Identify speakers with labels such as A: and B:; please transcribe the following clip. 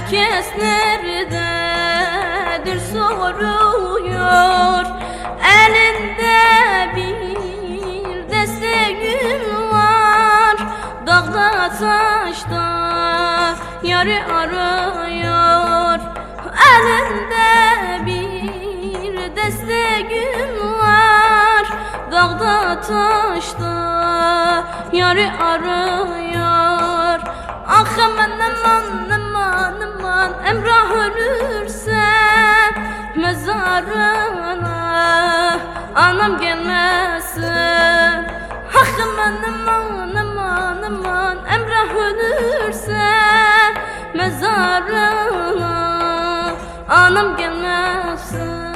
A: Herkes nerededir soruyor. Elinde bir deste gül var. Dağda taşta yarı arıyor. Elinde bir deste gül var. Dağda taşta yarı arıyor. Ah aman aman aman aman, Emrah ölürse mezarına anam gelmesin. Ah aman aman aman aman, Emrah ölürse mezarına anam gelmesin.